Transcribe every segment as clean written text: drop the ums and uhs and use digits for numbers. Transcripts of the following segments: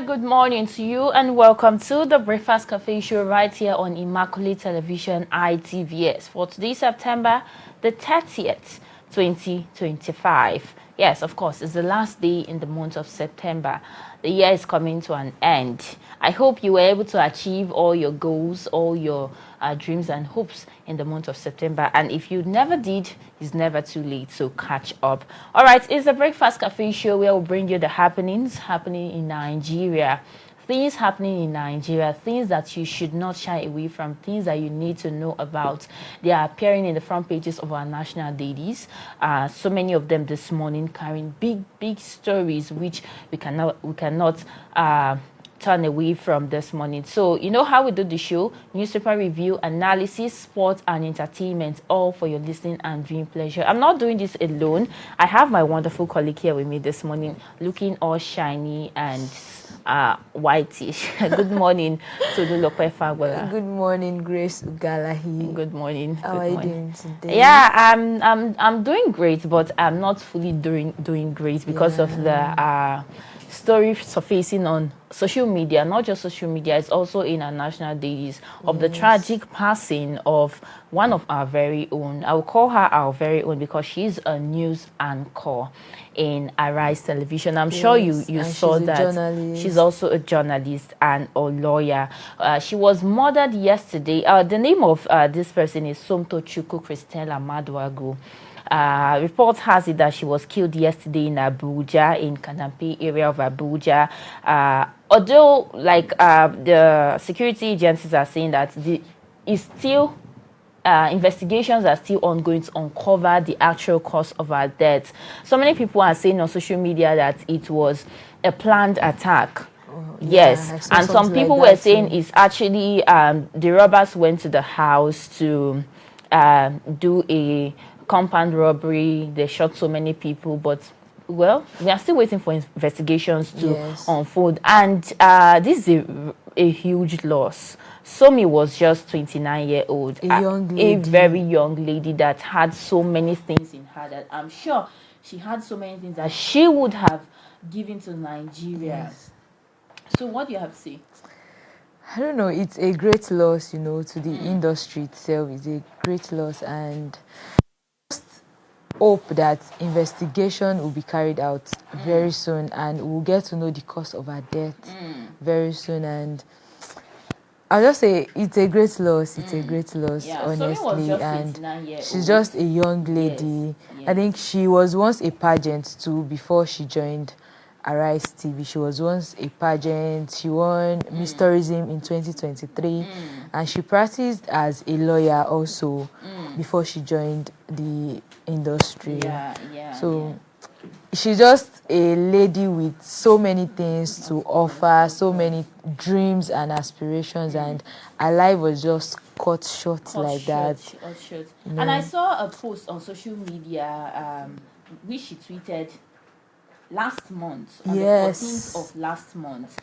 Good morning to you and welcome to the Breakfast Cafe show right here on Immaculate Television ITVS for today, September the 30th, 2025. Yes, of course, it's the last day in the month of September. The year is coming to an end. I hope you were able to achieve all your goals, all your dreams and hopes in the month of September. And if you never did, it's never too late, so catch up. All right, it's the Breakfast Cafe show where we'll bring you the happenings happening in Nigeria. Things happening in Nigeria, things that you should not shy away from, things that you need to know about. They are appearing in the front pages of our national dailies. So many of them this morning carrying big stories which we cannot turn away from this morning. So you know how we do the show: newspaper review, analysis, sports and entertainment, all for your listening and viewing pleasure. I'm not doing this alone. I have my wonderful colleague here with me this morning, looking all shiny and whitish. Good morning to the Lope Fagola. Good morning, Grace Ugalahi. Good morning. How are you doing today? Yeah, I'm doing great, but I'm not fully doing great because of the story surfacing on social media. Not just social media, it's also in our national days of the tragic passing of one of our very own. I will call her our very own because she's a news anchor in Arise Television. I'm sure you saw that. She's also a journalist and a lawyer. She was murdered yesterday. The name of this person is Somtochukwu Christella Maduagu. Report has it that she was killed yesterday in Abuja, in Kanampe area of Abuja. Although, the security agencies are saying that investigations are still ongoing to uncover the actual cause of her death. So many people are saying on social media that it was a planned attack. Yes, and some people were saying it's actually the robbers went to the house to do a compound robbery. They shot so many people, but well, we are still waiting for investigations to unfold. And this is a huge loss. Somi was just 29-year-old, a very young lady that had so many things in her that I'm sure she had so many things that she would have given to Nigeria. So what do you have to say? I don't know. It's a great loss, to the industry itself. It's a great loss, and just hope that investigation will be carried out very soon, and we'll get to know the cause of her death very soon. And I'll just say it's a great loss. It's a great loss, honestly. And she's just a young lady. Yes. I think she was once a pageant too before she joined Arise TV. She was once a pageant. She won Miss Tourism in 2023, and she practiced as a lawyer also before she joined the industry. She's just a lady with so many things to offer, so many dreams and aspirations, and her life was just cut short that. And I saw a post on social media which she tweeted last month, on the 14th of last month,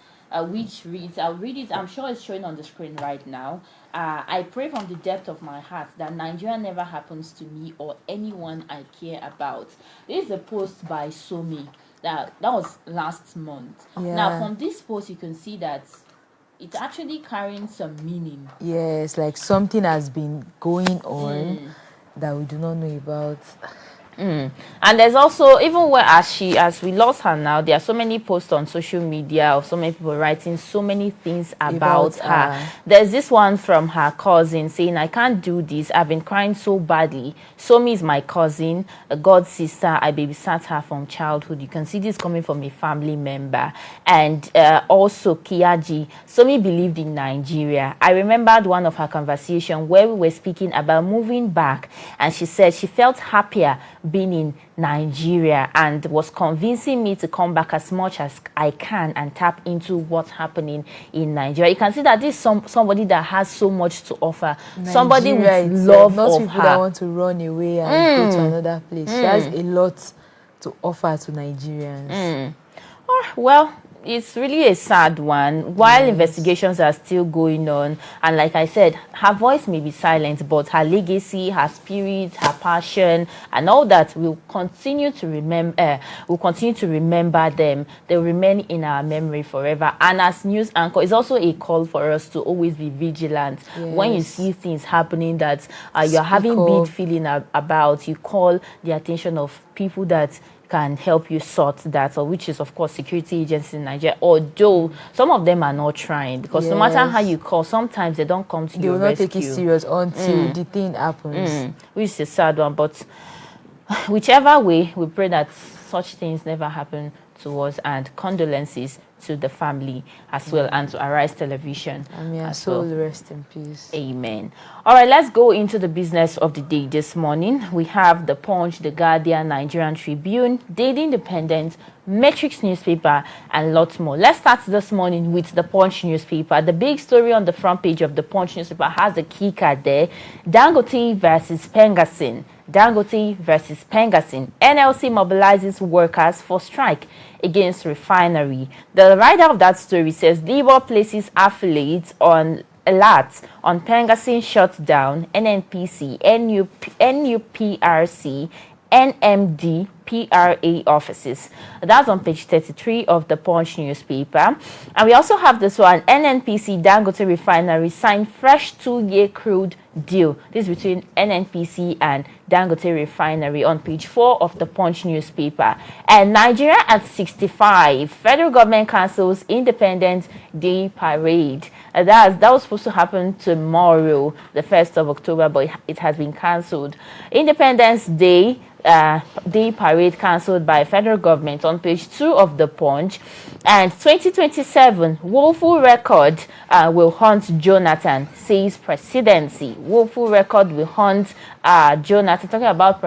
which reads, I'll read it, I'm sure it's showing on the screen right now. I pray from the depth of my heart that Nigeria never happens to me or anyone I care about. This is a post by Somi that was last month. Now, from this post, you can see that it's actually carrying some meaning. Yes, like something has been going on that we do not know about. And there's also, even where as we lost her now, there are so many posts on social media of so many people writing so many things about her. There's this one from her cousin saying, I can't do this, I've been crying so badly. Somi is my cousin, a god sister, I babysat her from childhood. You can see this coming from a family member. And also Kiaji, Somi believed in Nigeria. I remembered one of her conversation where we were speaking about moving back, and she said she felt happier being in Nigeria and was convincing me to come back as much as I can and tap into what's happening in Nigeria. You can see that this is somebody that has so much to offer. Nigeria, somebody with love not of people her. that want to run away and go to another place. She has a lot to offer to Nigerians. Oh, well, it's really a sad one. While investigations are still going on, and like I said, her voice may be silent, but her legacy, her spirit, her passion, and all that will continue to remember. We'll continue to remember them. They will remain in our memory forever. And as news anchor, it's also a call for us to always be vigilant. When you see things happening that you're having big feeling about, you call the attention of people that can help you sort that, or which is of course security agencies in Nigeria, although some of them are not trying, because no matter how you call, sometimes they don't come to your rescue. They will not take it serious until the thing happens. Which is a sad one, but whichever way, we pray that such things never happen to us, and condolences to the family as well, and to Arise Television. And may our soul rest in peace. Amen. All right, let's go into the business of the day this morning. We have The Punch, The Guardian, Nigerian Tribune, Daily Independent, Matrix newspaper, and lots more. Let's start this morning with The Punch newspaper. The big story on the front page of The Punch newspaper has the key card there: Dangote versus Pengassin. Dangote versus Pengassin. NLC mobilizes workers for strike against refinery. The writer of that story says Labour places affiliates on alert on Pengassin shutdown. NNPC, NUPRC, NMD, PRA offices. That's on page 33 of the Punch newspaper. And we also have this one: NNPC Dangote Refinery signed fresh 2-year crude deal. This is between NNPC and Dangote Refinery, on page 4 of the Punch newspaper. And Nigeria at 65. Federal government cancels Independence Day parade. That was supposed to happen tomorrow, the 1st of October, but it has been cancelled. Independence Day Day parade cancelled by federal government, on page 2 of the Punch. And 2027 woeful record will haunt Jonathan, says presidency. Woeful record will haunt Jonathan, talking about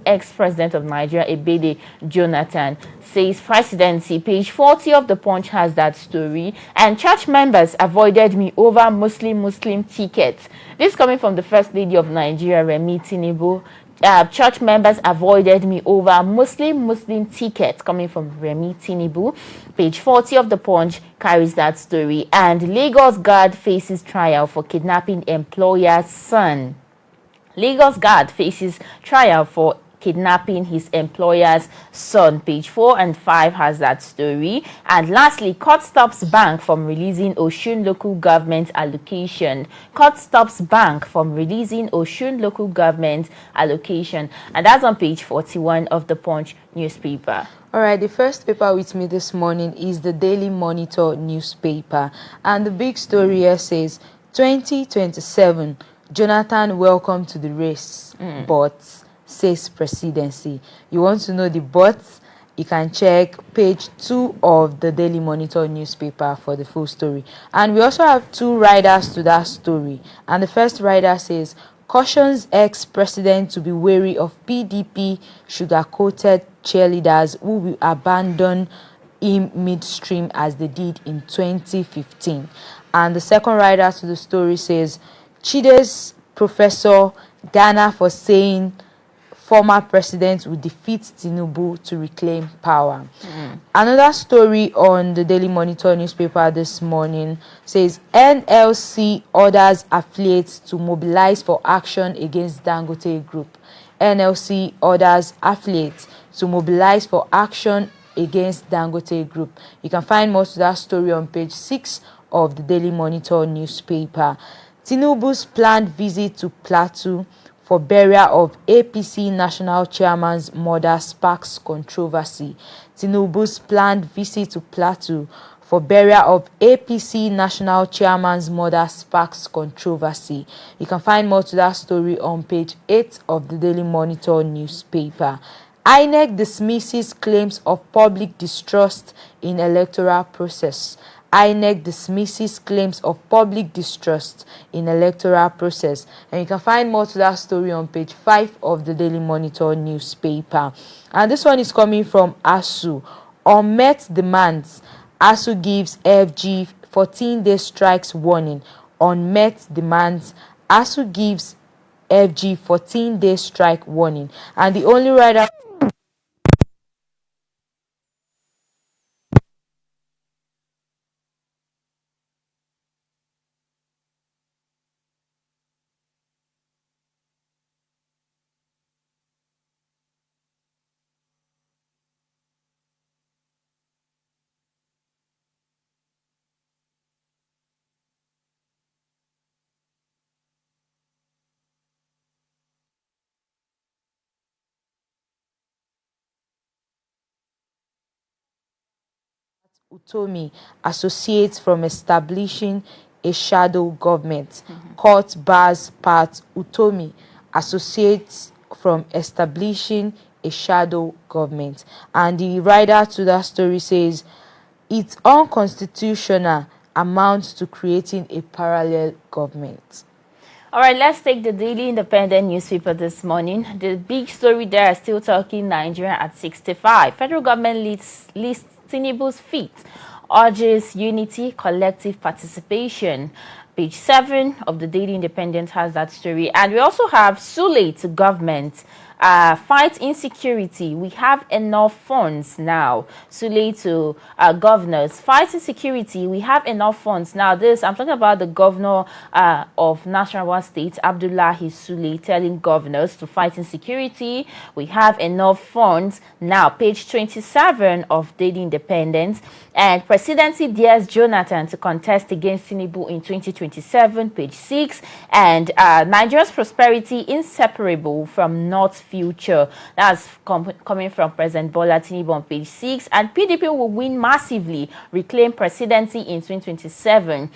ex-president of Nigeria, Ebele Jonathan, says presidency. Page 40 of the Punch has that story. And church members avoided me over Muslim tickets. This coming from the First Lady of Nigeria, Remi Tinubu. Church members avoided me over Muslim tickets, coming from Remi Tinubu. Page 40 of the Punch carries that story. And Lagos guard faces trial for kidnapping employer's son. Lagos guard faces trial for kidnapping his employer's son. Page 4 and 5 has that story. And lastly, court stops bank from releasing Osun local government allocation. Court stops bank from releasing Osun local government allocation. And that's on page 41 of the Punch newspaper. All right, the first paper with me this morning is the Daily Monitor newspaper. And the big story here says, 2027, Jonathan welcome to the race, but says presidency. You want to know the buts? You can check page 2 of the Daily Monitor newspaper for the full story. And we also have 2 riders to that story. And the first rider says, cautions ex-president to be wary of PDP sugar-coated cheerleaders who will abandon him midstream as they did in 2015. And the second rider to the story says, Chide's professor Ghana for saying former president will defeat Tinubu to reclaim power. Another story on the Daily Monitor newspaper this morning says NLC orders affiliates to mobilize for action against Dangote Group. NLC orders affiliates to mobilize for action against Dangote Group. You can find more to that story on page 6 of the Daily Monitor newspaper. Tinubu's planned visit to Plateau for burial of APC national chairman's mother sparks controversy. Tinubu's planned visit to Plateau for burial of APC national chairman's mother sparks controversy. You can find more to that story on page 8 of the Daily Monitor newspaper. INEC dismisses claims of public distrust in electoral process. INEC dismisses claims of public distrust in electoral process. And you can find more to that story on page 5 of the Daily Monitor newspaper. And this one is coming from ASU. On Met demands, ASU gives FG 14-day strikes warning. On Met demands, ASU gives FG 14-day strike warning. And the only rider Utomi associates from establishing a shadow government. Court bars Pat Utomi associates from establishing a shadow government. And the writer to that story says it's unconstitutional, amounts to creating a parallel government. All right, let's take the Daily Independent newspaper this morning. The big story there is still talking Nigeria at 65. Federal government lists Tinubu's feat, urges unity, collective participation. Page 7 of the Daily Independent has that story. And we also have Sule to government. Fight insecurity. We have enough funds now. Sule to governors. Fight insecurity. We have enough funds now. I'm talking about the governor of Nasarawa State, Abdullahi Sule, telling governors to fight insecurity. We have enough funds now. Page 27 of Daily Independent. And presidency dares Jonathan to contest against Tinubu in 2027. Page 6. And Nigeria's prosperity inseparable from North future. That's coming from President Bola Tinubu on page 6. And PDP will win massively, reclaim presidency in 2027.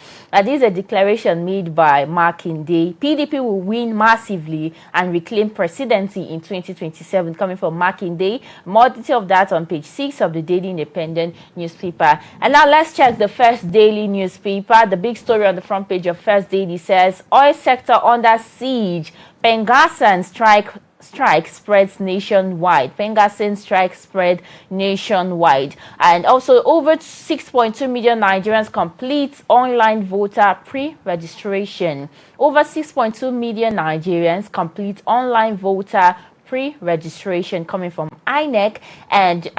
This is a declaration made by Makinde. PDP will win massively and reclaim presidency in 2027, coming from Makinde. More detail of that on page 6 of the Daily Independent newspaper. And now let's check the First Daily newspaper. The big story on the front page of First Daily says, oil sector under siege. Pengassan strike spreads nationwide. Pengassan strike spread nationwide. And also over 6.2 million Nigerians complete online voter pre-registration. Over 6.2 million Nigerians complete online voter pre-registration, coming from INEC. And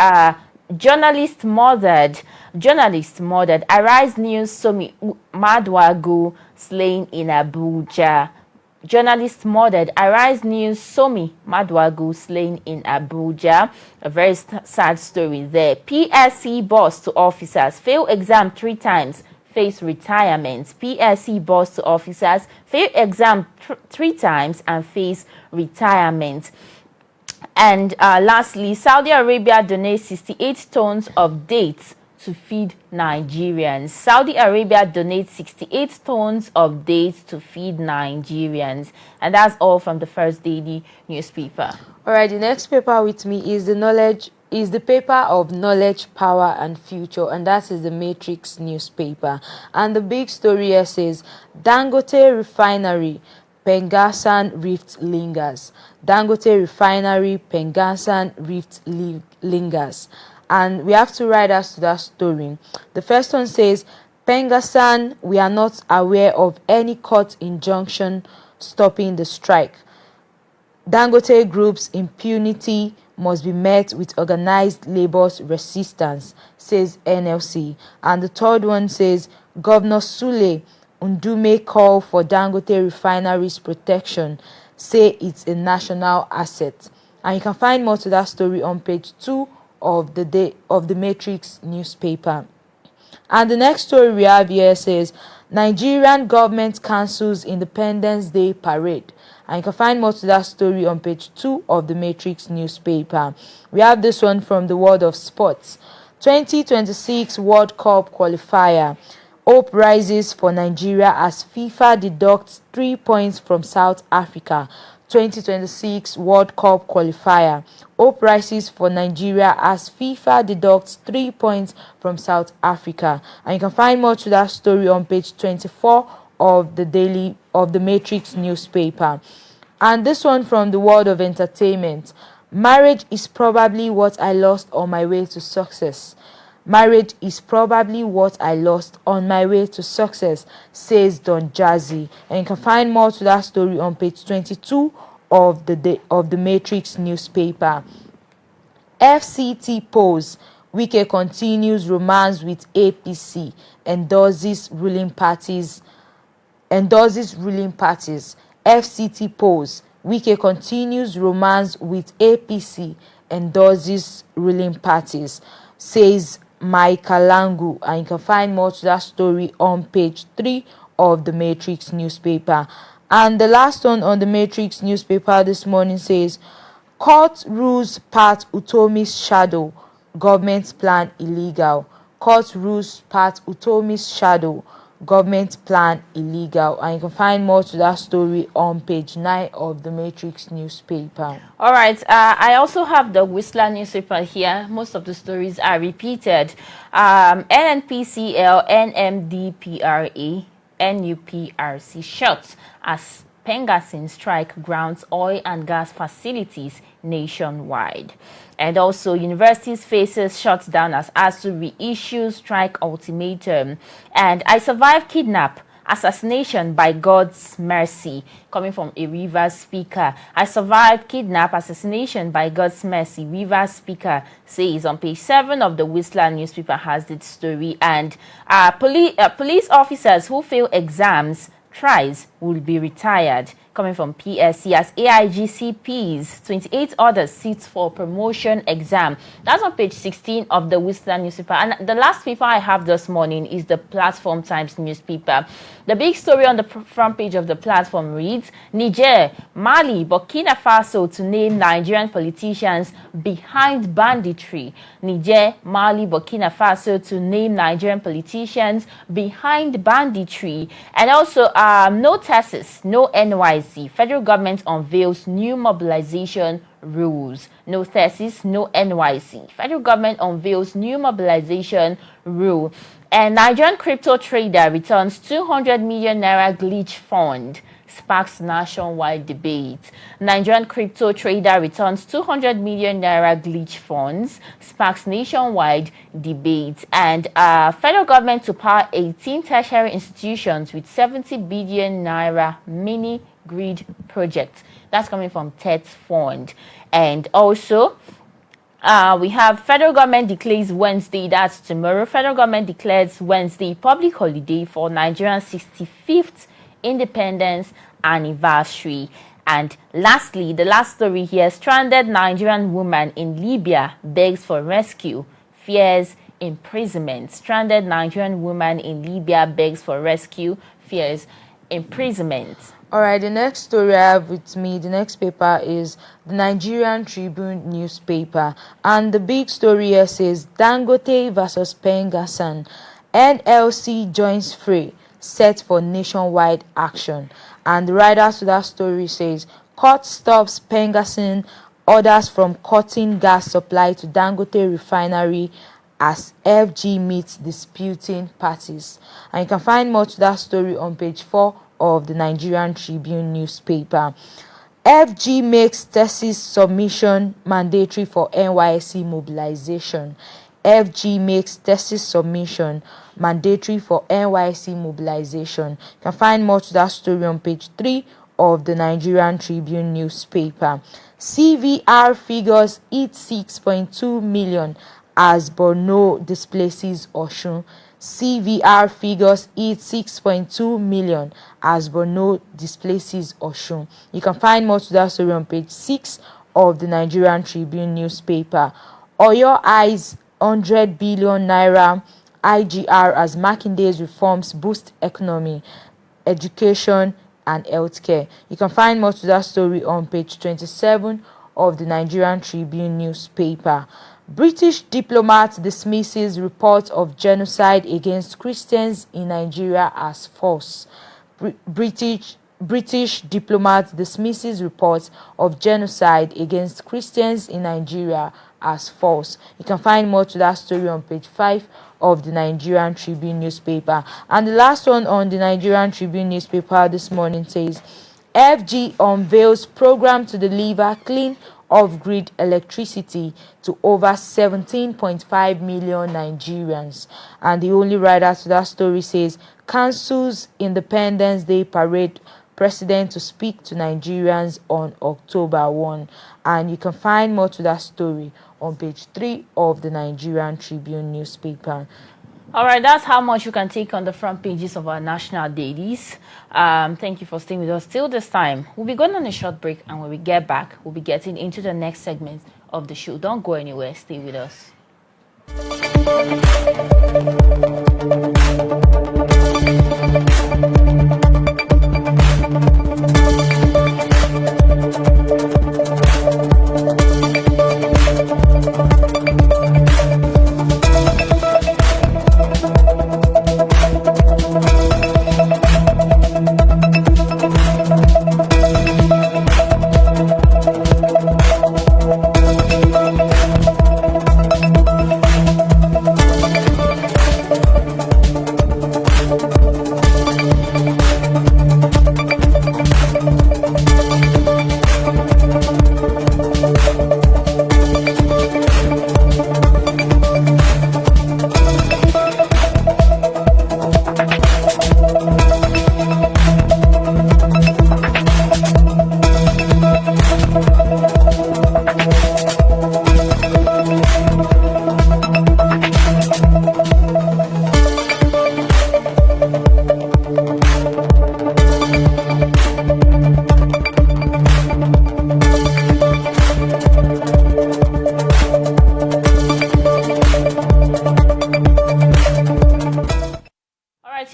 journalist murdered. Arise News Somi Madwagu slain in Abuja. Journalist murdered. Arise News Somi Madwagu slain in Abuja. A very sad story there. PSC boss to officers. Fail exam 3 times. Face retirement. PSC boss to officers. Fail exam 3 times and face retirement. And lastly, Saudi Arabia donates 68 tons of dates to feed Nigerians. Saudi Arabia donates 68 tons of dates to feed Nigerians. And that's all from the First Daily newspaper. All right, the next paper with me is the paper of Knowledge, Power and Future, and that is the Matrix newspaper. And the big story here says, Dangote Refinery, Pengassan rift lingers. Dangote Refinery, Pengassan rift lingers. And we have two writers to that story. The first one says, Pengassan, we are not aware of any court injunction stopping the strike. Dangote Group's impunity must be met with organized labor's resistance, says NLC. And the third one says, Governor Sule Ndume call for Dangote Refinery's protection, say it's a national asset. And you can find more to that story on page 2 of the Matrix newspaper. And the next story we have here says, Nigerian government cancels Independence Day parade. And you can find more to that story on page 2 of the Matrix newspaper. We have this one from the world of sports. 2026 World Cup qualifier. Hope rises for Nigeria as FIFA deducts 3 points from South Africa. 2026 World Cup qualifier. Hope rises for Nigeria as FIFA deducts 3 points from South Africa. And you can find more to that story on page 24 of the Matrix newspaper. And this one from the world of entertainment. Marriage is probably what I lost on my way to success. Marriage is probably what I lost on my way to success, says Don Jazzy. And you can find more to that story on page 22 of the Matrix newspaper. FCT polls. Wike continues romance with APC, endorses ruling parties. FCT polls. Wike continues romance with APC, endorses ruling parties, says Mike Langu. And you can find more to that story on page 3 of the Matrix newspaper. And the last one on the Matrix newspaper this morning says, Court rules part Utomi's shadow, government plan illegal. Court rules part Utomi's shadow, government plan illegal. And you can find more to that story on page 9 of the Matrix newspaper. All right. I also have the Whistler newspaper here. Most of the stories are repeated. NNPCL, NMDPRA, NUPRC shut as Pengassin strike grounds oil and gas facilities nationwide. And also, universities faces shutdown as ASU reissues strike ultimatum. And I survived kidnap, assassination by God's mercy, coming from a Rivers speaker. I survived kidnap, assassination by God's mercy, Rivers speaker says on page 7 of the Whistler newspaper has this story. And police officers who fail exams tries will be retired, coming from PSC, as AIGCP's 28 others sit for promotion exam. That's on page 16 of the Whistler newspaper. And the last paper I have this morning is the Platform Times newspaper. The big story on the front page of the platform reads, Niger, Mali, Burkina Faso to name Nigerian politicians behind banditry. Niger, Mali, Burkina Faso to name Nigerian politicians behind banditry. And also, no TASIS, no NYC. Federal government unveils new mobilization rules. No TASIS, no NYC. Federal government unveils new mobilization rule. And Nigerian crypto trader returns 200 million naira glitch fund, sparks nationwide debate. Nigerian crypto trader returns 200 million naira glitch funds, sparks nationwide debate. And federal government to power 18 tertiary institutions with 70 billion naira mini grid project. That's coming from TETS Fund. And also, we have federal government declares Wednesday, that's tomorrow. Federal government declares Wednesday public holiday for Nigeria's 65th independence anniversary. And lastly, the last story here, stranded Nigerian woman in Libya begs for rescue, fears imprisonment. Stranded Nigerian woman in Libya begs for rescue, fears imprisonment. All right, the next story I have with me, the next paper is the Nigerian Tribune newspaper. And the big story here says, Dangote versus Pengassan. NLC joins fray, set for nationwide action. And the writer to that story says, court stops Pengassan orders from cutting gas supply to Dangote refinery as FG meets disputing parties. And you can find more to that story on page 4 of the Nigerian Tribune newspaper. FG makes thesis submission mandatory for NYSC mobilization. FG makes thesis submission mandatory for NYSC mobilization. You can find more to that story on page 3 of the Nigerian Tribune newspaper. CVR figures hit 6.2 million as Borno displaces Osun. CVR figures hit 6.2 million as Borno displaces Osun. You can find more to that story on page 6 of the Nigerian Tribune newspaper. Oyo eyes 100 billion naira IGR as Makinde's reforms boost economy, education and healthcare. You can find more to that story on page 27 of the Nigerian Tribune newspaper. British diplomat dismisses report of genocide against Christians in Nigeria as false. British diplomat dismisses reports of genocide against Christians in Nigeria as false. You can find more to that story on page 5 of the Nigerian Tribune newspaper. And the last one on the Nigerian Tribune newspaper this morning says, FG unveils program to deliver clean off-grid electricity to over 17.5 million Nigerians. And the only writer to that story says, cancels Independence Day parade, president to speak to Nigerians on October 1. And you can find more to that story on page 3 of the Nigerian Tribune newspaper. All right, that's how much you can take on the front pages of our national dailies. Thank you for staying with us till this time. We'll be going on a short break, and when we get back, we'll be getting into the next segment of the show. Don't go anywhere. Stay with us.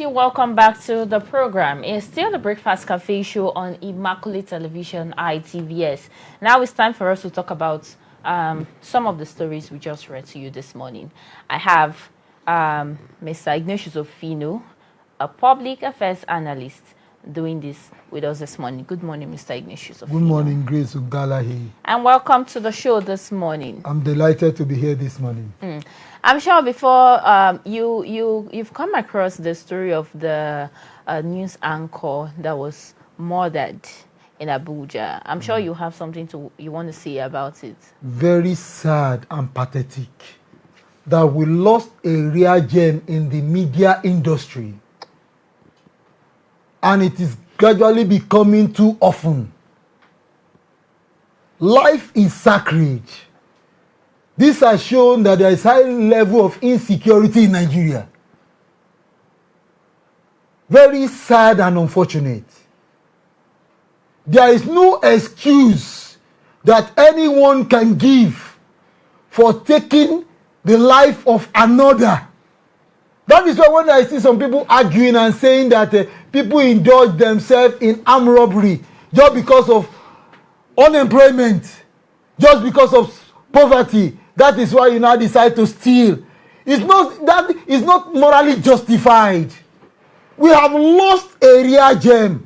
Welcome back to the program. It's still the Breakfast Cafe show on Immaculate Television ITVS. Now it's time for us to talk about some of the stories we just read to you this morning. I have Mr. Ignatius Ofino, a public affairs analyst, doing this with us this morning. Good morning, Mr. Ignatius Ofino. Good morning, Grace Ugalahi. And welcome to the show this morning. I'm delighted to be here this morning. I'm sure before you've come across the story of the news anchor that was murdered in Abuja. I'm sure you have something you want to say about it. Very sad and pathetic that we lost a rare gem in the media industry, and it is gradually becoming too often. Life is sacred. This has shown that there is high level of insecurity in Nigeria. Very sad and unfortunate. There is no excuse that anyone can give for taking the life of another. That is why when I see some people arguing and saying that people indulge themselves in armed robbery just because of unemployment, just because of poverty, that is why you now decide to steal. That is not morally justified. We have lost a rare gem.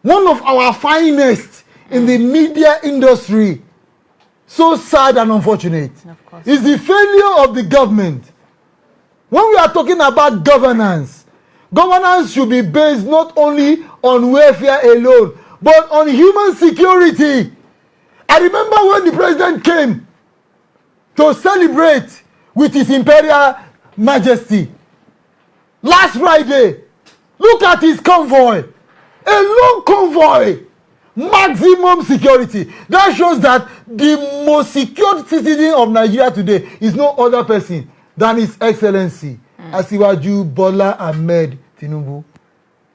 One of our finest in the media industry. So sad and unfortunate. It's the failure of the government. When we are talking about governance, governance should be based not only on welfare alone, but on human security. I remember when the president came to celebrate with His Imperial Majesty last Friday. Look at his convoy. A long convoy. Maximum security. That shows that the most secured citizen of Nigeria today is no other person than His Excellency Asiwaju Bola Ahmed Tinubu.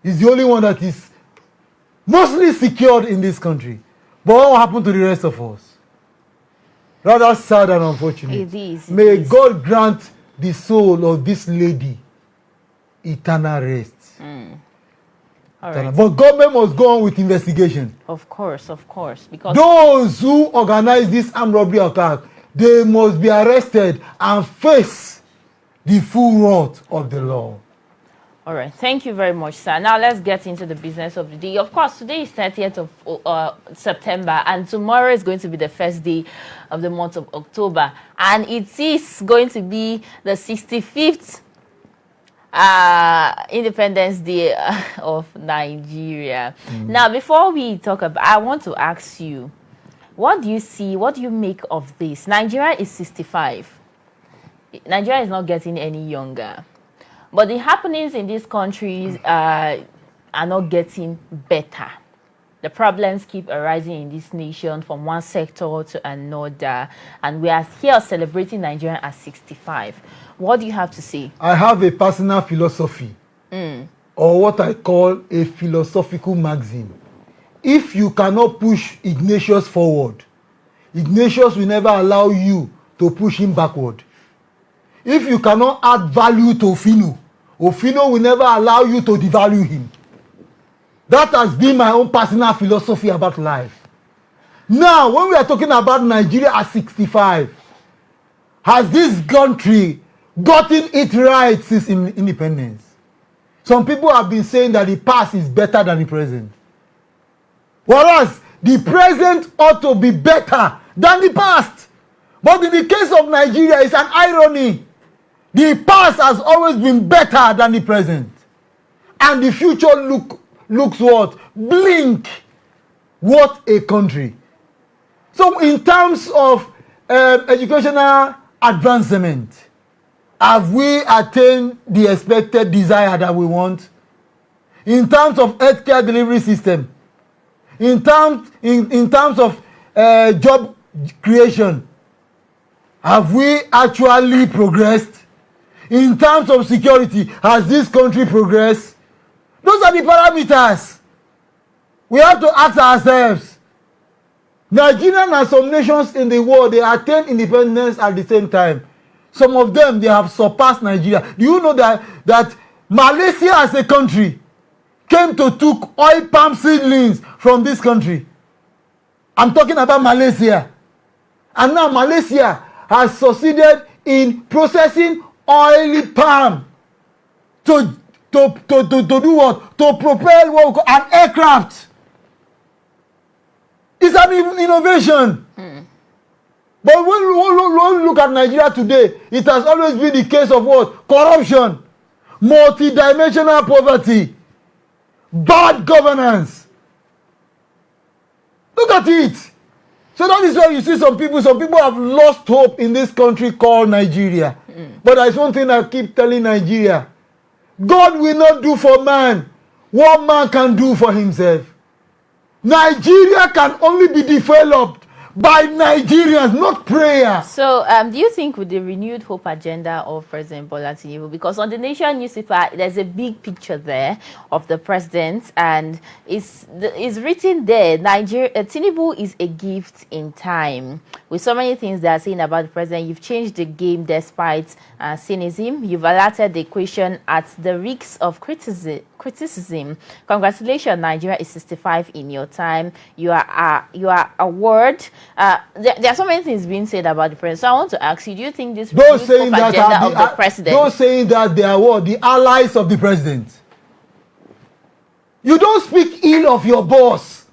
He's the only one that is mostly secured in this country. But what will happen to the rest of us? Rather sad and unfortunate. May God grant the soul of this lady eternal rest. All right. But government must go on with investigation. Of course, because Those who organize this armed robbery attack, they must be arrested and face the full wrath of the law. all right. Thank you very much, sir. Now let's get into the business of the day. Of course, today is 30th of September, and tomorrow is going to be the first day of the month of October, and it is going to be the 65th Independence Day of Nigeria. Now, before we talk about, I want to ask you, what do you see? What do you make of this? Nigeria is 65. Nigeria is not getting any younger. But the happenings in these countries are not getting better. The problems keep arising in this nation from one sector to another. And we are here celebrating Nigeria at 65. What do you have to say? I have a personal philosophy, or what I call a philosophical maxim. If you cannot push Ignatius forward, Ignatius will never allow you to push him backward. If you cannot add value to Ofino, Ofino will never allow you to devalue him. That has been my own personal philosophy about life. Now, when we are talking about Nigeria at 65, has this country gotten it right since independence? Some people have been saying that the past is better than the present. Whereas the present ought to be better than the past. But in the case of Nigeria, it's an irony. The past has always been better than the present. And the future looks what? Blink. What a country. So in terms of educational advancement, have we attained the expected desire that we want? In terms of healthcare delivery system, in terms of job creation, have we actually progressed? In terms of security, has this country progressed? Those are the parameters. We have to ask ourselves. Nigeria and some nations in the world, they attain independence at the same time. Some of them, they have surpassed Nigeria. Do you know that Malaysia as a country came to took oil palm seedlings from this country? I'm talking about Malaysia. And now Malaysia has succeeded in processing oily palm to do what? To propel what we call an aircraft. It's an innovation. But when we look at Nigeria today, it has always been the case of what? Corruption, multi-dimensional poverty, bad governance. Look at it. So that is why you see some people have lost hope in this country called Nigeria. But there's one thing I keep telling Nigeria. God will not do for man what man can do for himself. Nigeria can only be developed by Nigerians, not prayer. So, do you think with the renewed hope agenda of President Bola Tinubu, because on the Nation newspaper, there's a big picture there of the president, and it's written there, Tinubu is a gift in time. With so many things they are saying about the president, you've changed the game despite cynicism. You've alerted the question at the risks of criticism. Congratulations, Nigeria is 65 in your time. You are a word. There are so many things being said about the president. So I want to ask you, do you think this those saying that agenda of the president? Those saying that they are what? The allies of the president. You don't speak ill of your boss.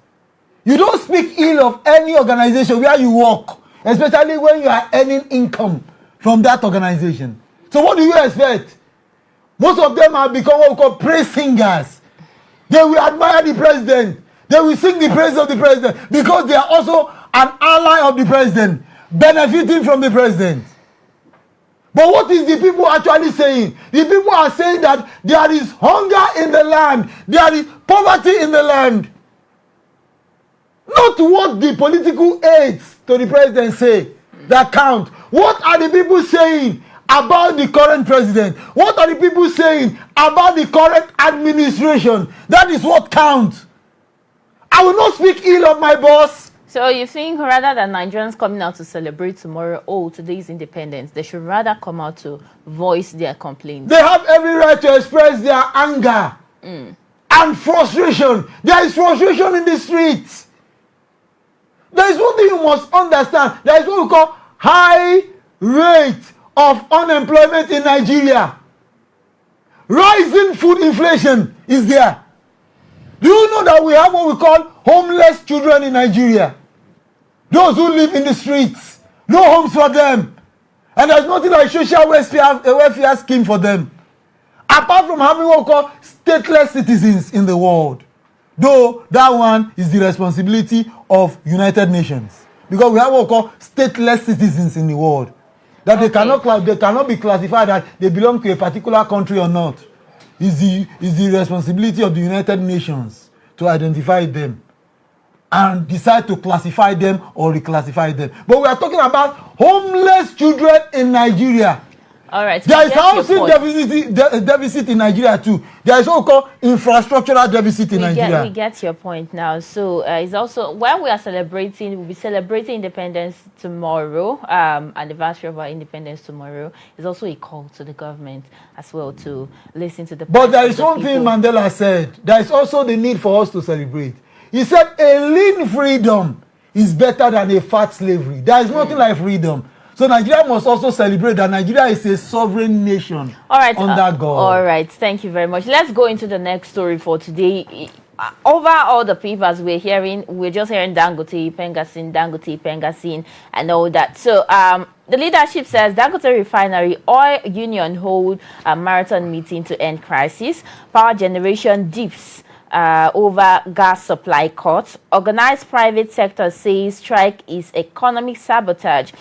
You don't speak ill of any organization where you work, especially when you are earning income from that organization. So what do you expect? Most of them have become what we call praise singers. They will admire the president. They will sing the praise of the president because they are also an ally of the president, benefiting from the president. But what is the people actually saying? The people are saying that there is hunger in the land, there is poverty in the land. Not what the political aides to the president say that count. What are the people saying about the current president? What are the people saying about the current administration? That is what counts. I will not speak ill of my boss. So you think rather than Nigerians coming out to celebrate tomorrow, today's independence, they should rather come out to voice their complaints? They have every right to express their anger. And and frustration. There is frustration in the streets. There is one thing you must understand. There is what we call high rate of unemployment in Nigeria. Rising food inflation is there. Do you know that we have what we call homeless children in Nigeria? Those who live in the streets, no homes for them. And there's nothing like social welfare scheme for them. Apart from having what we call stateless citizens in the world. Though that one is the responsibility of United Nations. Because we have what we call stateless citizens in the world. That they cannot be classified that they belong to a particular country or not. Is the responsibility of the United Nations to identify them and decide to classify them or reclassify them. But we are talking about homeless children in Nigeria. All right. There is housing deficit in Nigeria too. There is what we call infrastructural deficit in Nigeria. We get your point now. So it's also when we are celebrating, we'll be celebrating independence tomorrow, anniversary of our independence tomorrow. It's also a call to the government as well to listen to the. But there is one thing Mandela said. There is also the need for us to celebrate. He said a lean freedom is better than a fat slavery. There is nothing like freedom. So Nigeria must also celebrate that Nigeria is a sovereign nation. All right, under God. All right, thank you very much. Let's go into the next story for today. Over all the papers we're just hearing Dangote, Pengasin, and all that. So the leadership says Dangote Refinery Oil Union hold a marathon meeting to end crisis. Power generation dips over gas supply cuts. Organized private sector says strike is economic sabotage.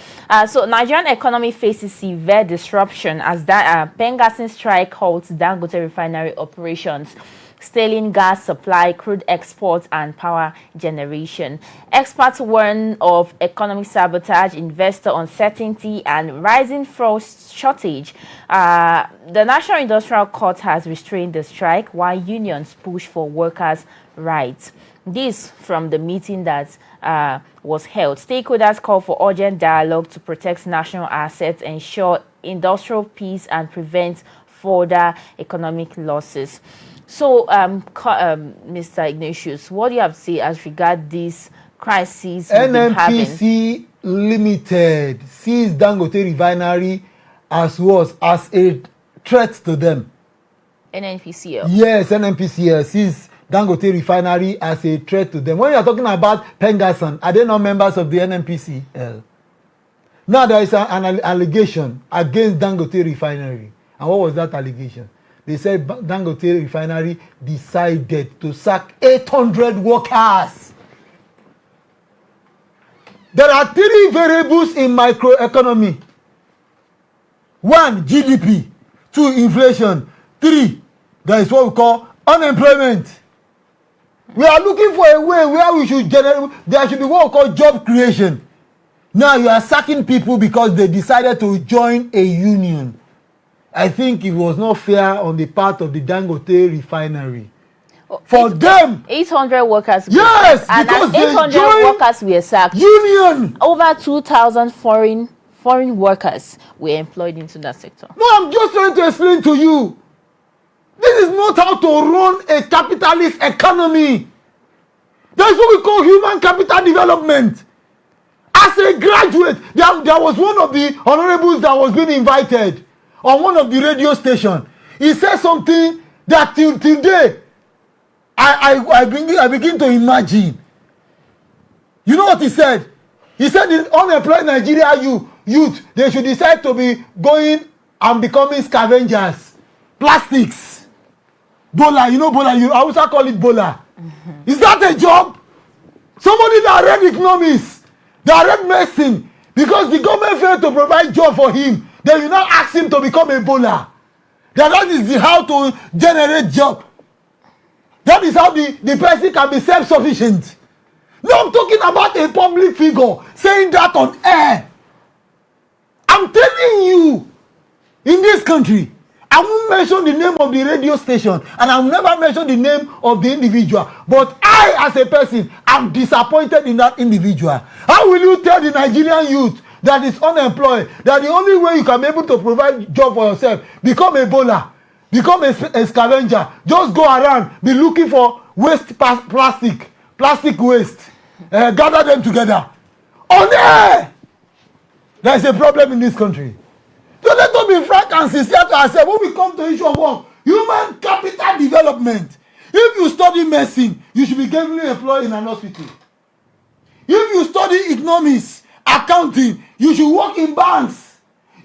So Nigerian economy faces severe disruption as that Pengasin strike halts Dangote refinery operations, stalling gas supply, crude exports, and power generation. Experts warn of economic sabotage, investor uncertainty, and rising fuel shortage. The National Industrial Court has restrained the strike while unions push for workers' rights. This from the meeting that was held. Stakeholders call for urgent dialogue to protect national assets, ensure industrial peace, and prevent further economic losses. So, Mr. Ignatius, what do you have to say as regard this crisis we've been having? NNPC Limited sees Dangote Refinery as a threat to them. NNPCL? Yes, NNPCL sees Dangote Refinery as a threat to them. When you are talking about Pengasin, are they not members of the NNPCL? Now there is an allegation against Dangote Refinery. And what was that allegation? They said Dangote Refinery decided to sack 800 workers. There are three variables in microeconomy. 1, GDP. 2, inflation. 3, there is what we call unemployment. We are looking for a way where we should there should be what we call job creation. Now you are sacking people because they decided to join a union. I think it was not fair on the part of the Dangote Refinery. For them, 800 workers. Yes, because and 800 workers were sacked. Union. Over 2,000 foreign workers were employed into that sector. No, I'm just trying to explain to you. This is not how to run a capitalist economy. That is what we call human capital development. As a graduate, there was one of the honorables that was being invited on one of the radio stations. He said something that till today I begin to imagine. You know what he said? He said the unemployed Nigeria youth, they should decide to be going and becoming scavengers. Plastics. Bola, you know Bola, I also call it Bola. Is that a job? Somebody that read economics, that read medicine, because the government failed to provide job for him, they will not ask him to become a bowler. That is how to generate job. That is how the person can be self-sufficient. No, I'm talking about a public figure saying that on air. I'm telling you, in this country, I won't mention the name of the radio station and I will never mention the name of the individual. But I, as a person, am disappointed in that individual. How will you tell the Nigerian youth that is unemployed that the only way you can be able to provide job for yourself, become a bowler? become a scavenger, just go around, be looking for plastic waste, gather them together. On air! There is a problem in this country. So let us be frank and sincere to ourselves when we come to the issue of work. Human capital development. If you study medicine, you should be gainfully employed in an hospital. If you study economics, accounting, you should work in banks.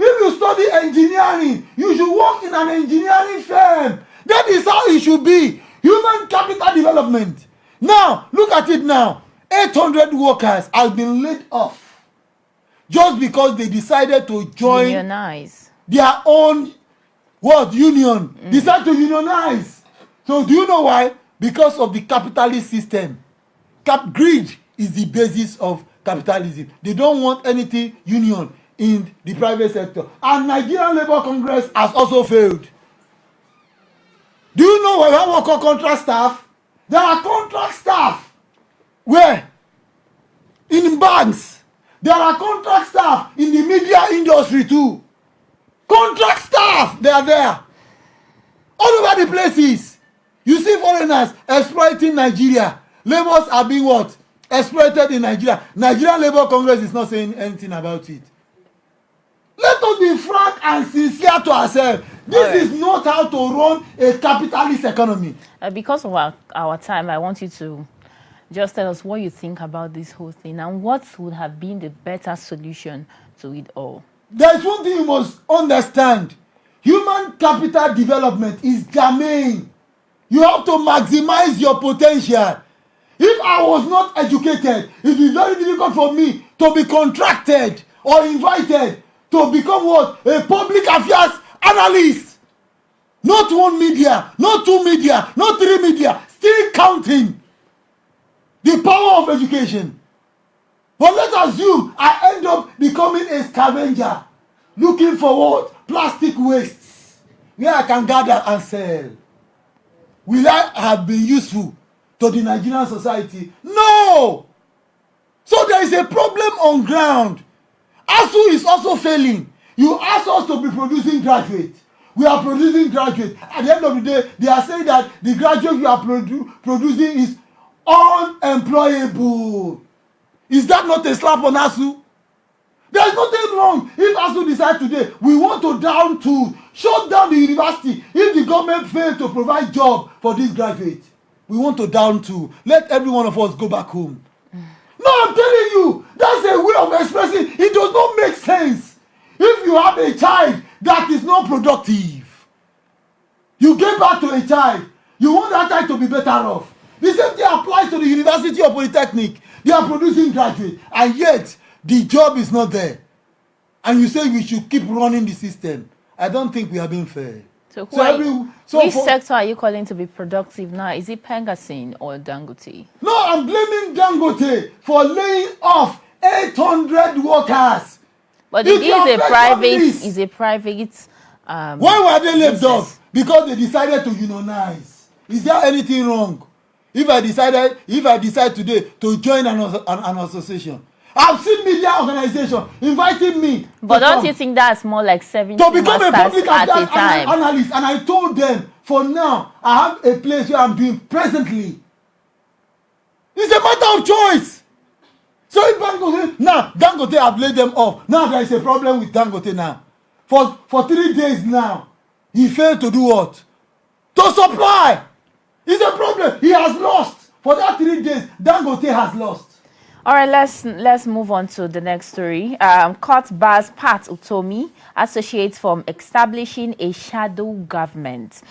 If you study engineering, you should work in an engineering firm. That is how it should be. Human capital development. Now, look at it now. 800 workers have been laid off just because they decided to join Unionize. their own union. Decide to unionize. So do you know why? Because of the capitalist system. Greed is the basis of capitalism. They don't want anything union in the private sector. And Nigerian Labour Congress has also failed. Do you know where we call contract staff? There are contract staff. Where? In banks. There are contract staff in the media industry too. Contract staff, they are there. All over the places. You see foreigners exploiting Nigeria. Labours are being what? Exploited in Nigeria. Nigerian Labour Congress is not saying anything about it. Let us be frank and sincere to ourselves. This is not how to run a capitalist economy. Because of our time, I want you to just tell us what you think about this whole thing and what would have been the better solution to it all. There is one thing you must understand. Human capital development is germane. You have to maximize your potential. If I was not educated, it would be very difficult for me to be contracted or invited to become what? A public affairs analyst. Not one media, not two media, not three media, still counting the power of education. But let's assume I end up becoming a scavenger, looking for what? Plastic wastes, where I can gather and sell. Will I have been useful to the Nigerian society? No! So there is a problem on ground. ASU is also failing. You ask us to be producing graduates. We are producing graduates. At the end of the day, they are saying that the graduates we are producing is unemployable. Is that not a slap on ASU? There is nothing wrong if ASU decide today we want to shut down the university if the government fails to provide job for these graduates. We want to let every one of us go back home. No, I'm telling you, that's a way of expressing. It does not make sense. If you have a child that is not productive, you give back to a child, you want that child to be better off. The same thing applies to the University or Polytechnic. They are producing graduates, and yet the job is not there. And you say we should keep running the system. I don't think we are being fair. Which sector are you calling to be productive now? Is it Pengasin or Dangote? No, I'm blaming Dangote for laying off 800 workers. But it is a private. Why were they laid off? Because they decided to unionize. Is there anything wrong? If I decide today to join an association, I've seen media organizations inviting me. But don't you think that's more like 70 to become a public at a time? Analyst? And I told them, for now, I have a place where I'm doing presently. It's a matter of choice. So if Dangote have laid them off. Now there is a problem with Dangote now. For 3 days now, he failed to do what? To supply. It's a problem. He has lost. For that 3 days, Dangote has lost. All right, let's move on to the next story. Court bars Pat Utomi, associates from establishing a shadow government.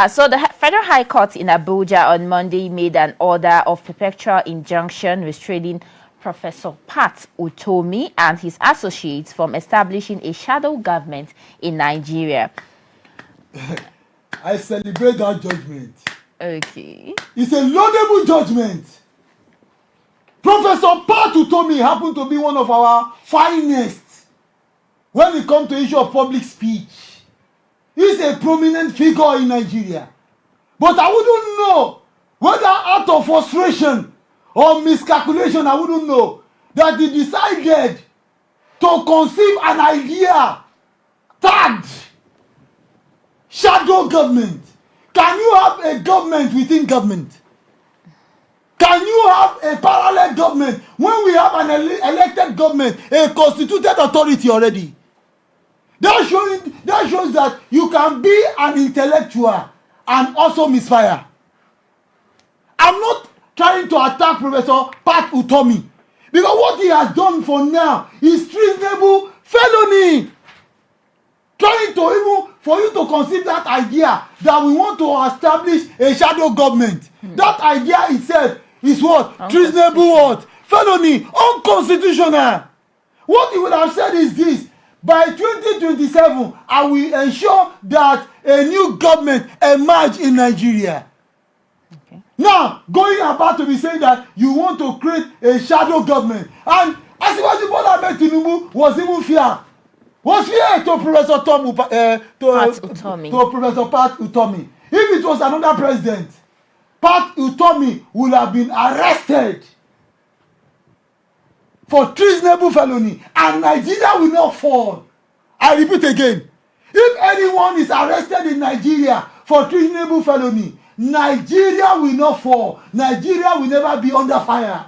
So the Federal High Court in Abuja on Monday made an order of perpetual injunction restraining Professor Pat Utomi and his associates from establishing a shadow government in Nigeria. I celebrate that judgment. Okay. It's a laudable judgment. Professor Pat Utomi happened to be one of our finest when it comes to issue of public speech. He's a prominent figure in Nigeria. But I wouldn't know whether out of frustration or miscalculation, I wouldn't know that he decided to conceive an idea tagged shadow government? Can you have a government within government? Can you have a parallel government when we have an elected government, a constituted authority already? That shows that you can be an intellectual and also misfire. I'm not trying to attack Professor Pat Utomi, because what he has done for now is treasonable felony. Trying to even for you to consider that idea that we want to establish a shadow government. That idea itself is what? Treasonable what? Felony. Unconstitutional. What he would have said is this: by 2027, I will ensure that a new government emerge in Nigeria. Okay. Now, going about to be saying that you want to create a shadow government, and Asiwaju Bola Ahmed Tinubu was even fear. Was fear to Professor to Professor Pat Utomi. If it was another president, Pat Utomi would have been arrested for treasonable felony, and Nigeria will not fall. I repeat again, if anyone is arrested in Nigeria for treasonable felony, Nigeria will not fall. Nigeria will never be under fire.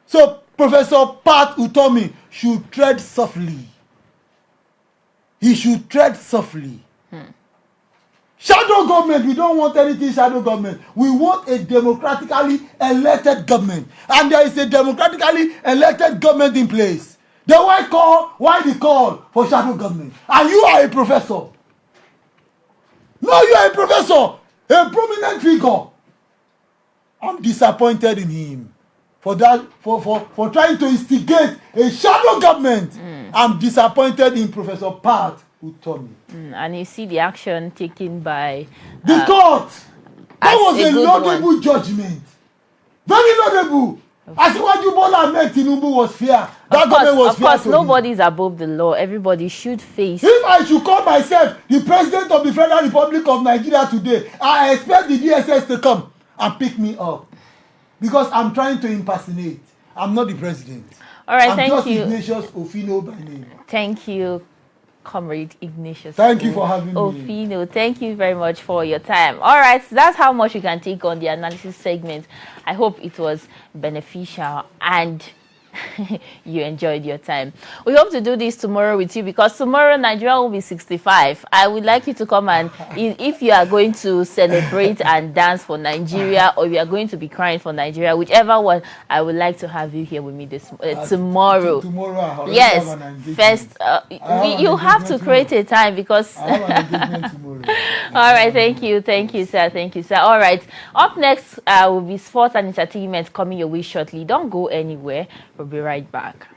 So Professor Pat Utomi should tread softly. He should tread softly. Shadow government, we don't want anything shadow government. We want a democratically elected government. And there is a democratically elected government in place. Then why the call for shadow government? And you are a professor. No, you are a professor, a prominent figure. I'm disappointed in him for that, for trying to instigate a shadow government. I'm disappointed in Professor Pat Utomi. And you see the action taken by the court. That was a laudable judgment. Very laudable. Asiwaju Bola Ahmed Tinubu was fair. That government was fair. Of course, nobody is above the law. Everybody should face. If I should call myself the president of the Federal Republic of Nigeria today, I expect the DSS to come and pick me up, because I'm trying to impersonate. I'm not the president. All right, I'm just you. Ignatius Ofino by name. Thank you, Comrade Ignatius. Thank you for having me. Ofino, thank you very much for your time. All right, so that's how much you can take on the analysis segment. I hope it was beneficial and you enjoyed your time. We hope to do this tomorrow with you, because tomorrow Nigeria will be 65. I would like you to come, and if you are going to celebrate and dance for Nigeria, or you are going to be crying for Nigeria, whichever one, I would like to have you here with me tomorrow. Tomorrow, yes. First, you have to create a time, because. I have an engagement tomorrow. All right, thank you, sir. Thank you, sir. All right, up next will be sports and entertainment coming your way shortly. Don't go anywhere. We'll be right back.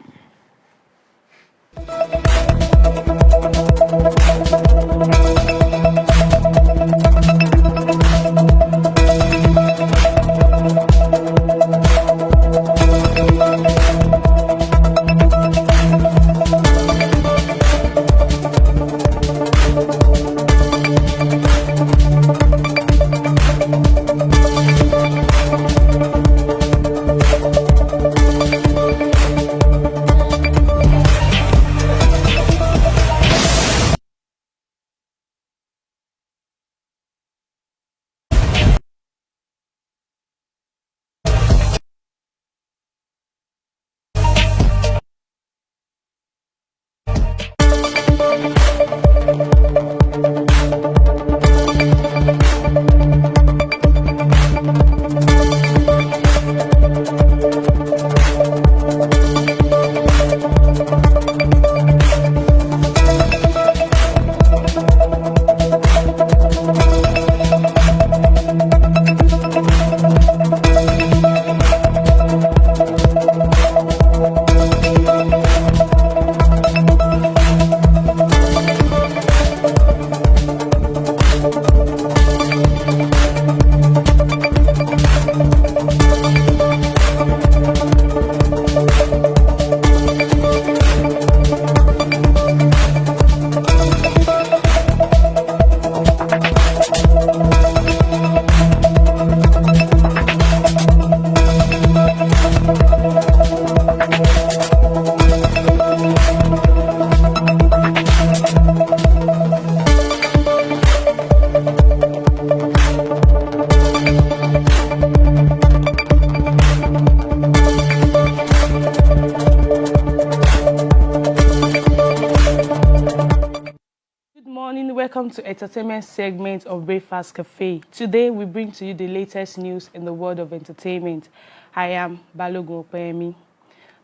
welcome to entertainment segment of Breakfast Cafe. Today we bring to you the latest news in the world of entertainment. I am Balogun Opeyemi.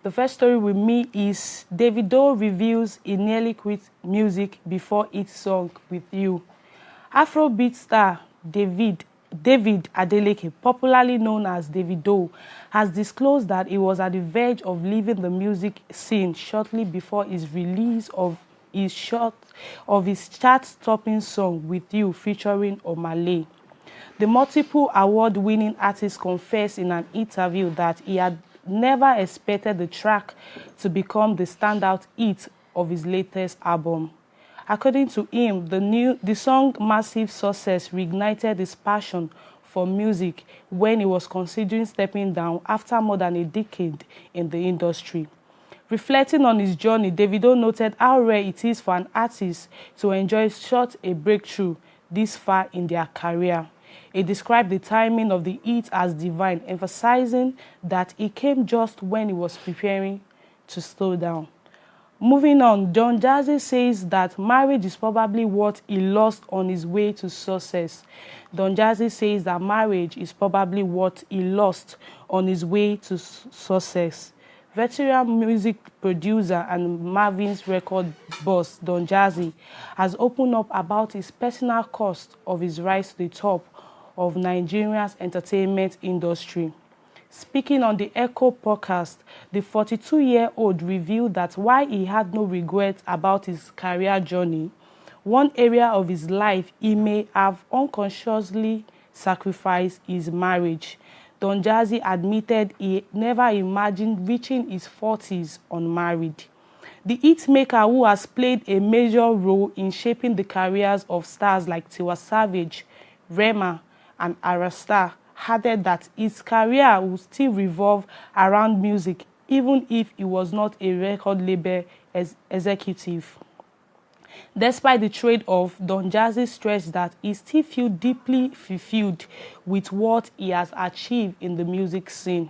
The first story with me is Davido reveals he nearly quit music before its song With You. Afrobeat star David Adeleke, popularly known as Davido, has disclosed that he was at the verge of leaving the music scene shortly before his release of his chart-topping song With You featuring Omale. The multiple award-winning artist confessed in an interview that he had never expected the track to become the standout hit of his latest album. According to him, the song Massive Success reignited his passion for music when he was considering stepping down after more than a decade in the industry. Reflecting on his journey, Davido noted how rare it is for an artist to enjoy such a breakthrough this far in their career. He described the timing of the hit as divine, emphasizing that it came just when he was preparing to slow down. Moving on, Don Jazzy says that marriage is probably what he lost on his way to success. Don Jazzy says that marriage is probably what he lost on his way to success. Veteran music producer and Marvin's record boss, Don Jazzy, has opened up about his personal cost of his rise to the top of Nigeria's entertainment industry. Speaking on the Echo podcast, the 42-year-old revealed that while he had no regrets about his career journey, one area of his life he may have unconsciously sacrificed his marriage. Don Jazzy admitted he never imagined reaching his 40s unmarried. The hitmaker, who has played a major role in shaping the careers of stars like Tiwa Savage, Rema, and Arasta, added that his career would still revolve around music even if he was not a record label executive. Despite the trade-off, Don Jazzy stressed that he still feels deeply fulfilled with what he has achieved in the music scene.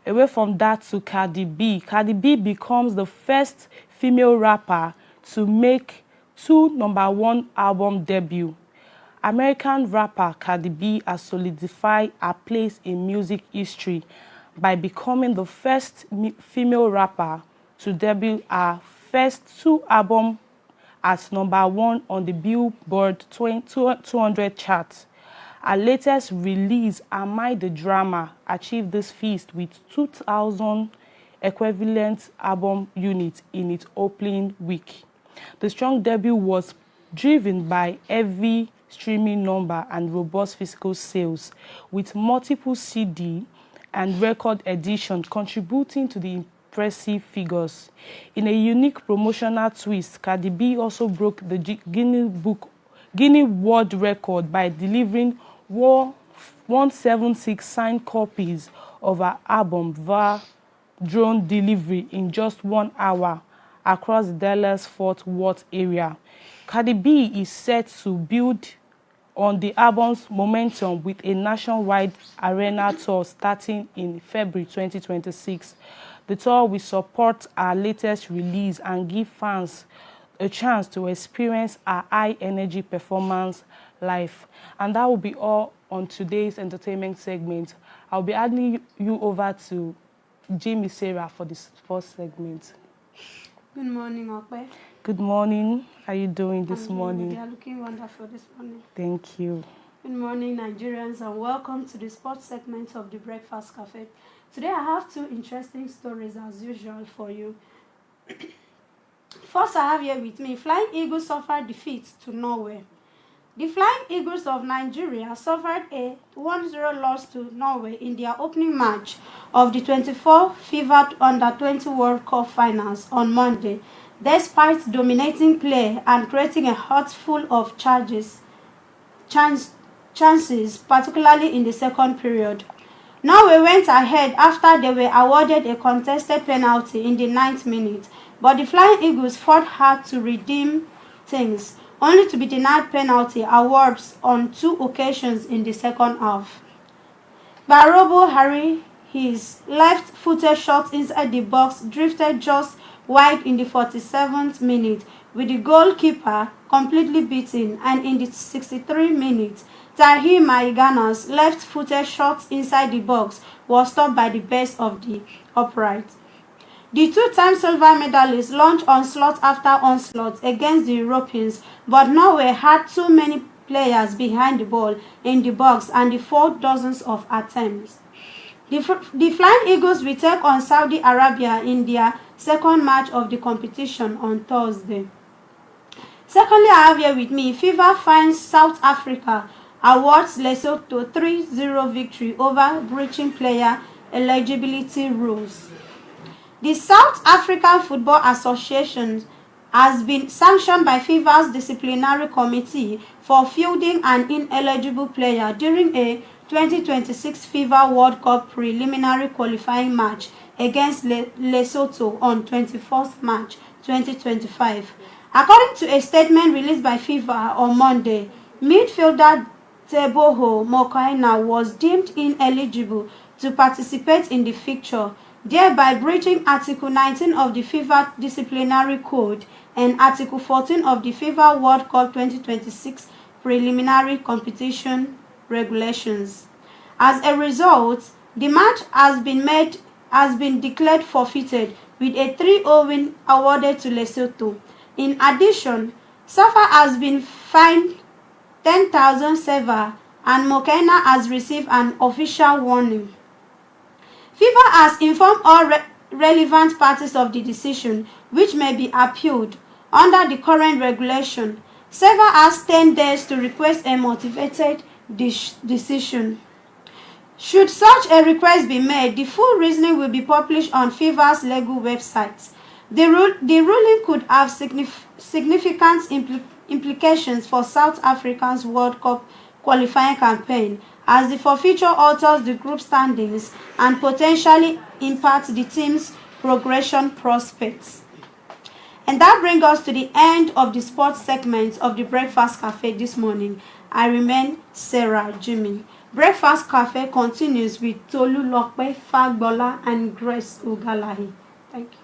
Away from that to Cardi B. Cardi B becomes the first female rapper to make 2 #1 album debuts. American rapper Cardi B has solidified her place in music history by becoming the first female rapper to debut her first 2 albums at #1 on the Billboard 200 chart. Her latest release, Am I the Drama, achieved this feat with 2,000 equivalent album units in its opening week. The strong debut was driven by heavy streaming number and robust physical sales, with multiple CD and record editions contributing to the impressive figures. In a unique promotional twist, Cardi B also broke the Guinness World Record by delivering 176 signed copies of her album via drone delivery in just 1 hour across the Dallas-Fort Worth area. Cardi B is set to build on the album's momentum with a nationwide arena tour starting in February 2026. The tour will support our latest release and give fans a chance to experience our high-energy performance live. And that will be all on today's entertainment segment. I'll be handing you over to Jamie Sarah for this first segment. Good morning, Okpe. Good morning. How are you doing this morning? You are looking wonderful this morning. Thank you. Good morning, Nigerians, and welcome to the sports segment of the Breakfast Cafe. Today, I have 2 interesting stories as usual for you. First, I have here with me, Flying Eagles suffered defeat to Norway. The Flying Eagles of Nigeria suffered a 1-0 loss to Norway in their opening match of the 24 FIFA Under-20 World Cup Finals on Monday, despite dominating play and creating a hut full of chances, particularly in the second period. Norway went ahead after they were awarded a contested penalty in the 9th minute, but the Flying Eagles fought hard to redeem things, only to be denied penalty awards on 2 occasions in the second half. Barobo Harry, his left-footed shot inside the box drifted just wide in the 47th minute, with the goalkeeper completely beaten, and in the 63 minutes, Tahir Maigana's left-footed shot inside the box was stopped by the base of the upright. The two-time silver medalists launched onslaught after onslaught against the Europeans, but Norway had too many players behind the ball in the box and the 4 dozens of attempts. The Flying Eagles will take on Saudi Arabia in their second match of the competition on Thursday. Secondly, I have here with me, FIFA finds South Africa awards Lesotho 3-0 victory over breaching player eligibility rules. The South African Football Association has been sanctioned by FIFA's disciplinary committee for fielding an ineligible player during a 2026 FIFA World Cup preliminary qualifying match against Lesotho on 21st March 2025. According to a statement released by FIFA on Monday, midfielder Teboho Mokoena was deemed ineligible to participate in the fixture, thereby breaching Article 19 of the FIFA Disciplinary Code and Article 14 of the FIFA World Cup 2026 Preliminary Competition Regulations. As a result, the match has been declared forfeited, with a 3-0 win awarded to Lesotho. In addition, Safa has been fined 10,000 seva and Mokoena has received an official warning. FIFA has informed all relevant parties of the decision, which may be appealed. Under the current regulation, Seva has 10 days to request a motivated decision. Should such a request be made, the full reasoning will be published on FIFA's legal website. The ruling could have significant implications for South Africa's World Cup qualifying campaign, as the forfeiture alters the group standings and potentially impacts the team's progression prospects. And that brings us to the end of the sports segment of the Breakfast Cafe this morning. I remain Sarah Jimmy. Breakfast Cafe continues with Tolu Lokpe Fagbola and Grace Ugalahi. Thank you.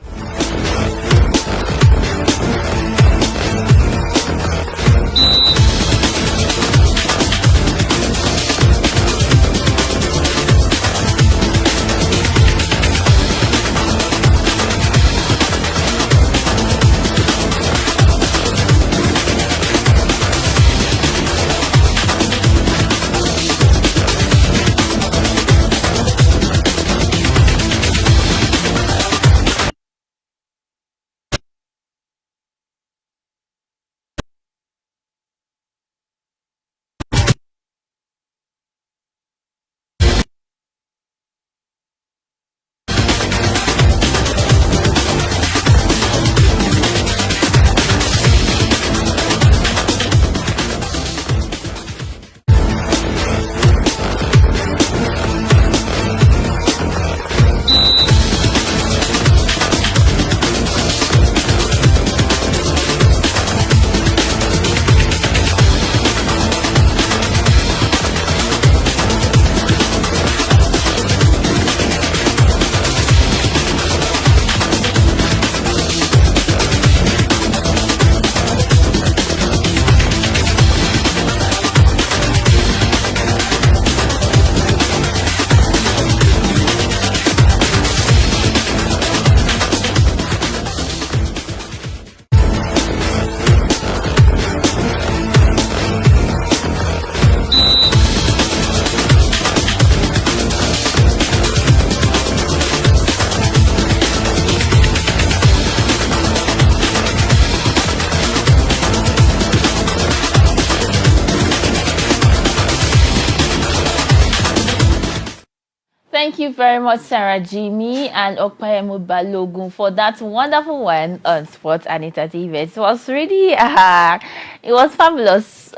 Thank you very much, Sarah Jimmy and Okpayemo Balogun, for that wonderful one on sports and entertainment. It was really, it was fabulous.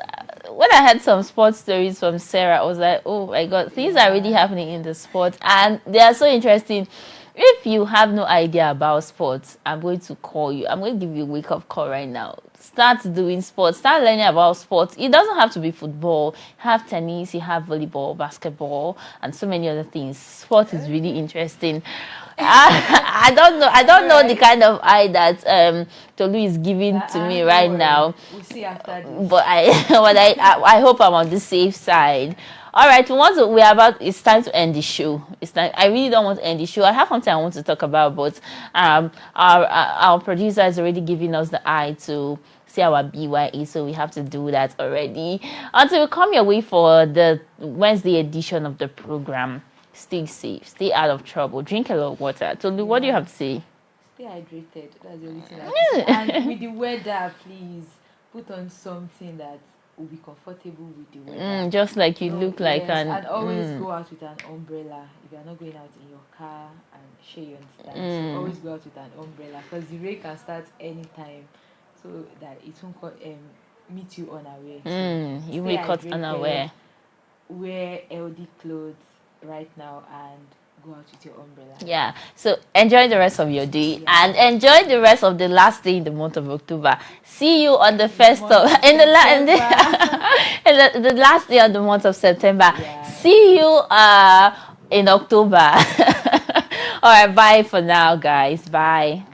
When I heard some sports stories from Sarah, I was like, oh my God, things are really happening in the sport, and they are so interesting. If you have no idea about sports, I'm going to call you. I'm going to give you a wake-up call right now. Start doing sports. Start learning about sports. It doesn't have to be football. You have tennis, you have volleyball, basketball, and so many other things. Sport is really interesting. I don't know. I don't know the kind of eye that Tolu is giving to me right now. We'll see after this. But I hope I'm on the safe side. All right, it's time to end the show. It's time. I really don't want to end the show. I have something I want to talk about, but our producer is already giving us the eye to see our BYE, so we have to do that already. Until we come your way for the Wednesday edition of the program, stay safe, stay out of trouble, drink a lot of water. Tolu, what do you have to say? Stay hydrated. That's the only thing I have to say. And with the weather, please put on something that will be comfortable with the weather. Just like you look like and always go out with an umbrella if you're not going out in your car, and share your understand. So always go out with an umbrella, because the rain can start anytime, so that it won't meet you unaware. So you will be caught unaware. Wear healthy clothes right now and go out with your umbrella. Yeah, so enjoy the rest of your day and enjoy the rest of the last day in the month of October. See you on the first of in the last day of the month of September. Yeah. See you in October. All right, bye for now, guys. Bye.